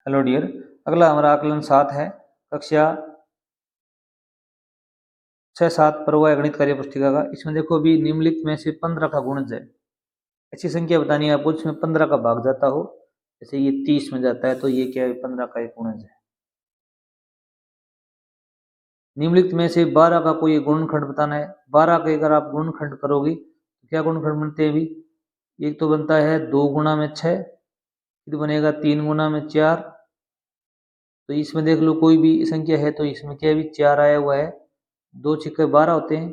Hello dear, अगला हमारा आकलन 7 है। कक्षा 6-7 पर्व गणित कार्य पुस्तिका का। इसमें देखो अभी निम्नलिखित में से 15 का गुणज है। ऐसी संख्या बतानी है आपको जिसमें 15 का भाग जाता हो। जैसे ये 30 में जाता है तो ये क्या है, 15 का एक गुणज है। निम्नलिखित में से 12 का कोई गुणनखंड बताना है। 12 के अगर आप गुणनखंड करोगे तो क्या गुणनखंड बनते हैं? अभी एक तो बनता है 2 गुना में 6, फिर बनेगा 3 गुना में 4। तो इसमें देख लो कोई भी संख्या है तो इसमें क्या भी 4 आया हुआ है। 2 छिक्के 12 होते हैं,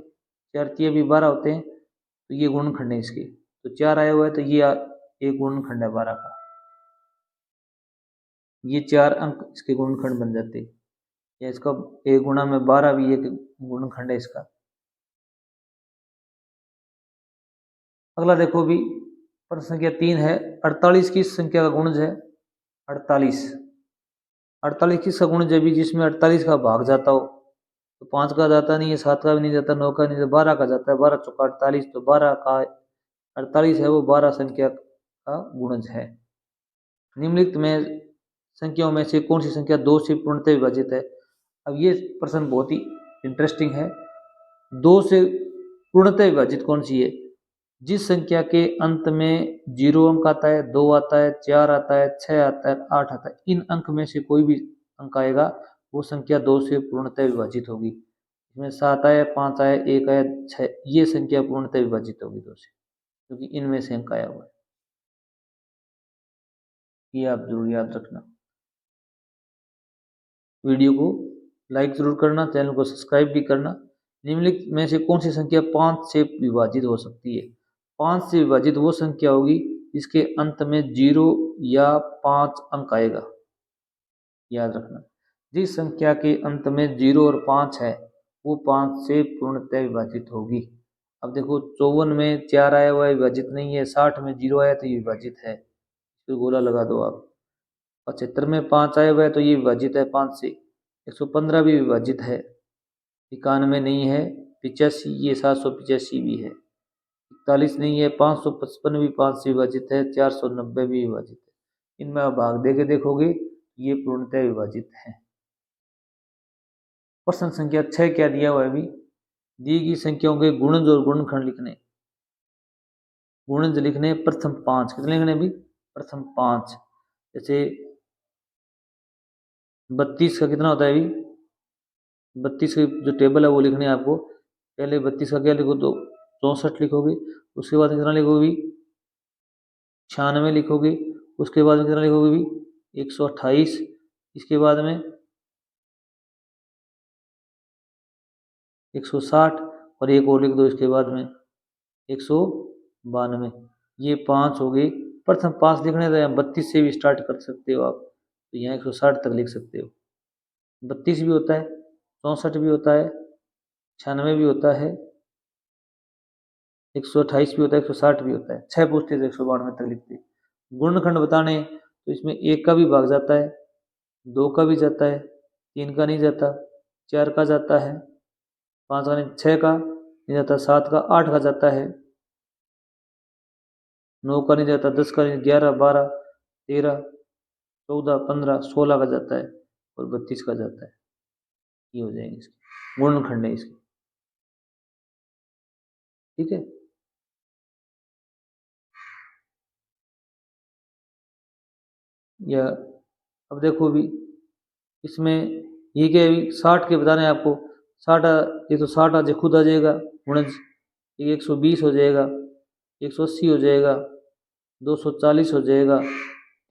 4 तिया भी 12 होते हैं, तो ये गुणनखंड है इसके। तो 4 आया हुआ है तो ये एक गुणनखंड है 12 का। ये 4 अंक इसके गुणनखंड बन जाते हैं। या इसका 1 गुणा में 12 भी एक गुणनखंड है इसका। अगला देखो भी प्रश्न संख्या 3 है। 48 किस संख्या का गुणज है? 48 48 किसका गुणज है? भी जिसमें 48 का भाग जाता हो। तो 5 का जाता नहीं है, 7 का भी नहीं जाता, 9 का नहीं जाता, 12 का जाता है। 12 चौका 48, तो 12 का 48 है वो 12 संख्या का गुणज है। निम्नलिखित में संख्याओं में से कौन सी संख्या 2 से पूर्णतः विभाजित है? अब ये प्रश्न बहुत ही इंटरेस्टिंग है। 2 से पूर्णतः विभाजित कौन सी है? जिस संख्या के अंत में 0 अंक आता है, 2 आता है, 4 आता है, 6 आता है, 8 आता है, इन अंक में से कोई भी अंक आएगा वो संख्या 2 से पूर्णतः विभाजित होगी। इसमें 7 आया, 5 आया, 1 आया, 6, ये संख्या पूर्णतः विभाजित होगी 2 से, क्योंकि इनमें से अंक आया हुआ है। ये आप जरूर याद रखना। वीडियो को लाइक जरूर करना, चैनल को सब्सक्राइब भी करना। निम्नलिखित में से कौन सी संख्या 5 से विभाजित हो सकती है? 5 से विभाजित वो संख्या होगी जिसके अंत में 0 या 5 अंक आएगा। याद रखना, जिस संख्या के अंत में 0 और 5 है वो 5 से पूर्णतः विभाजित होगी। अब देखो 54 में 4 आया हुआ है, विभाजित नहीं है। 60 में 0 आया तो ये विभाजित है, फिर गोला लगा दो आप। 75 में 5 आया हुआ है तो ये विभाजित है 5 से। 115 भी विभाजित है। 91 नहीं है। 85, ये 785 भी है। 41 नहीं है। 555 भी 5 से विभाजित है। 490 भी विभाजित है। इनमें आप भाग दे के देखोगे ये पूर्णतः विभाजित है। प्रश्न संख्या 6 क्या दिया हुआ है? अभी दी गई संख्याओं के गुणज और गुणनखंड लिखने। गुणज लिखने प्रथम 5, कितने लिखने? अभी प्रथम 5। जैसे 32 का कितना होता है? अभी 32 की जो टेबल है वो लिखनी है आपको। पहले 32 का क्या लिखो तो 64 लिखोगे। उसके बाद कितना लिखोगे? 96 लिखोगे। उसके बाद में कितना लिखोगे? भी 128। इसके बाद में 160 और एक और लिख दो इसके बाद में 192। ये 5 हो गए। प्रथम 5 लिखने तो यहाँ 32 से भी स्टार्ट कर सकते हो आप, तो यहाँ 160 तक लिख सकते हो। 32 भी होता है, 64 भी होता है, 96 भी होता है, 128 भी होता है, 160 भी होता है। 6 पूछते तो 192 तक लिखते। गुणनखंड बताने तो इसमें 1 का भी भाग जाता है, 2 का भी जाता है, 3 का नहीं जाता, 4 का जाता है, 5 का नहीं, 6 का नहीं जाता, 7 का, 8 का जाता है, 9 का नहीं जाता, 10 का नहीं, 11, 12, 13, 14, 15, 16 का जाता है और 32 का जाता है। ये हो जाएंगे इसके गुणनखंड है इसके। ठीक है। या अब देखो भी इसमें ये क्या है? 60 के बताने हैं आपको। 60, ये तो 60 आज खुद आ जाएगा गुणज। ये 120 हो जाएगा, 180 हो जाएगा, 240 हो जाएगा,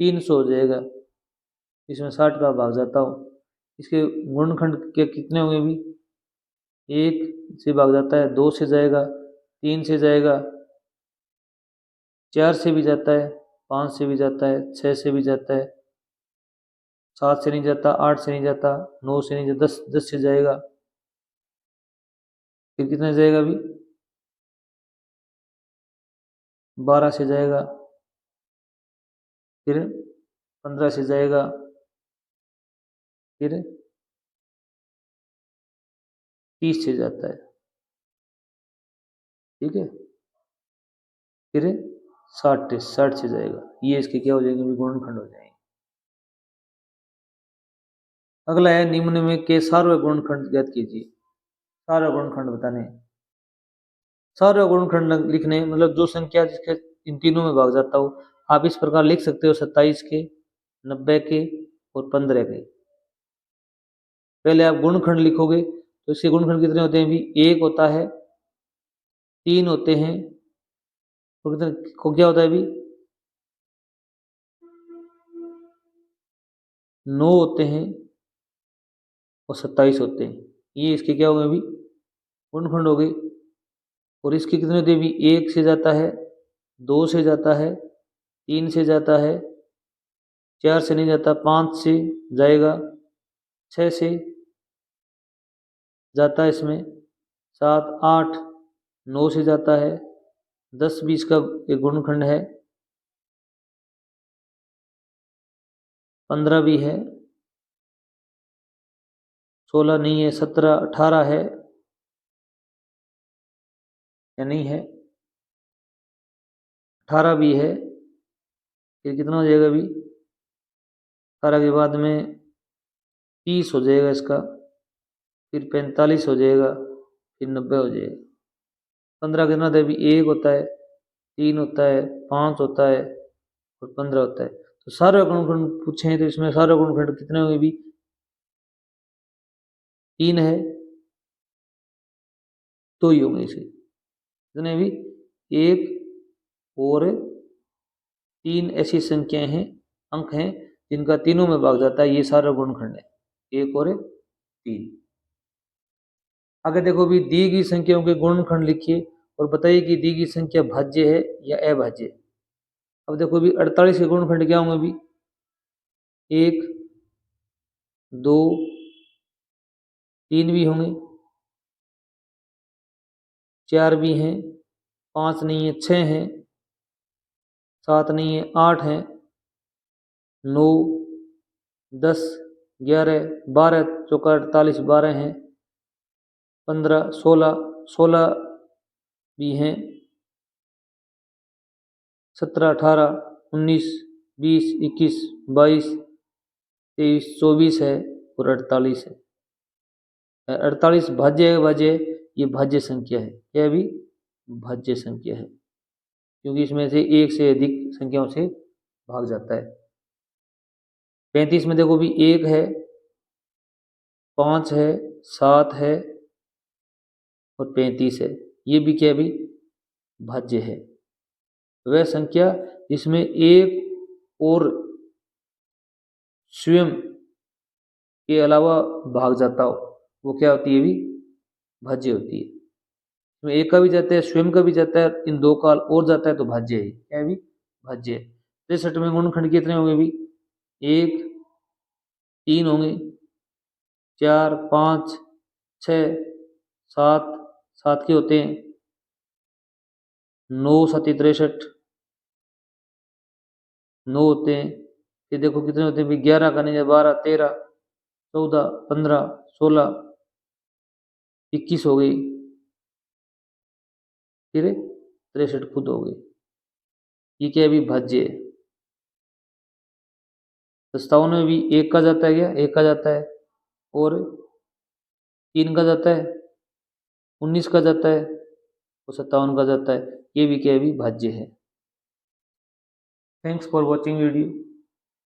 300 हो जाएगा। इसमें 60 का भाग जाता हो। इसके गुणनखंड के कितने होंगे? भी 1 से भाग जाता है, 2 से जाएगा, 3 से जाएगा, 4 से भी जाता है, 5 से भी जाता है, 6 से भी जाता है, 7 से नहीं जाता, 8 से नहीं जाता, 9 से नहीं जाता, 10 से जाएगा। फिर कितने जाएगा? अभी 12 से जाएगा, फिर 15 से जाएगा, फिर 30 से जाता है। ठीक है। फिर 60 से जाएगा। ये इसके क्या हो जाएंगे? गुणनखंड हो जाएंगे। अगला है निम्न में के सार्वय गुणनखंड ज्ञात कीजिए। सार्वय गुणनखंड बताने, सार्वय गुणनखंड लिखने मतलब जो संख्या जिसके इन तीनों में भाग जाता हो, आप इस प्रकार लिख सकते हो 27 के, 90 के और 15 के। पहले आप गुणनखंड लिखोगे तो इसके गुणनखंड कितने होते हैं भी, एक होता है, 3 होते हैं, तो कितने को क्या होता है भी, 9 होते हैं और 27 होते हैं। ये इसके क्या हो गए अभी, गुणनखंड हो गए। और इसके कितने होते हैं भी, 1 से जाता है, 2 से जाता है, 3 से जाता है, 4 से नहीं जाता, 5 से जाएगा, 6 से जाता है इसमें, 7, 8, 9 से जाता है, 10, 20 का एक गुणनखंड है, 15 भी है, 16 नहीं है, 17, 18 है या नहीं है, 18 भी है। फिर कितना हो जाएगा अभी, 18 के बाद में 30 हो जाएगा इसका, फिर 45 हो जाएगा, फिर 90 हो जाएगा। 15 कितना होता है अभी, 1 होता है, 3 होता है, 5 होता है और 15 होता है। तो सारे गुणनखंड पूछे हैं तो इसमें सारे गुणनखंड कितने होंगे भी, 3 है, 2 ही होंगे इसे, कितने भी, 1 और 3 ऐसी संख्याएं हैं, अंक हैं जिनका तीनों में भाग जाता है, ये सारा गुणनखंड है, 1 और 3। आगे देखो भी, दी गई संख्याओं के गुणनखंड लिखिए और बताइए कि दी गई संख्या भाज्य है या अभाज्य है। अब देखो भी 48 के गुणनखंड क्या होंगे भी, 1, 2, 3 भी होंगे, 4 भी हैं, 5 नहीं है, 6 हैं, 7 नहीं है, 8 हैं, 9, 10, 11, 12 चौका 48, 12 हैं, 15, 16, 16 भी हैं, 17, 18, 19, 20, 21, 22, 23, 24 है और 48 है। 48 भाज्य है, भाज्य, ये भाज्य संख्या है, यह भी भाज्य संख्या है क्योंकि इसमें से एक से अधिक संख्याओं से भाग जाता है। 35 में देखो भी 1 है, 5 है, 7 है और 35 है, ये भी क्या भी भाज्य है। वह संख्या जिसमें एक और स्वयं के अलावा भाग जाता हो वो क्या होती है भी, भाज्य होती है। इसमें एक का भी जाता है, स्वयं का भी जाता है, इन दो का और जाता है तो भाज्य है, क्या भी भाज्य है। 63 में गुणनखंड कितने होंगे भी, 1, 3 होंगे, 4, 5, 6, 7, 7 के होते हैं, 9, 7, 63, 9 होते हैं। ये देखो कितने होते हैं भी, 11 का नहीं, 12, 13, 14, 15, 16, 21 हो गई, फिर 63 खुद हो गई, ये क्या भी भाज्य है। 57 में भी 1 का जाता है, क्या 1 का जाता है और 3 का जाता है, 19 का जाता है और 57 का जाता है, ये भी क्या भी भाज्य है। Thanks for watching video.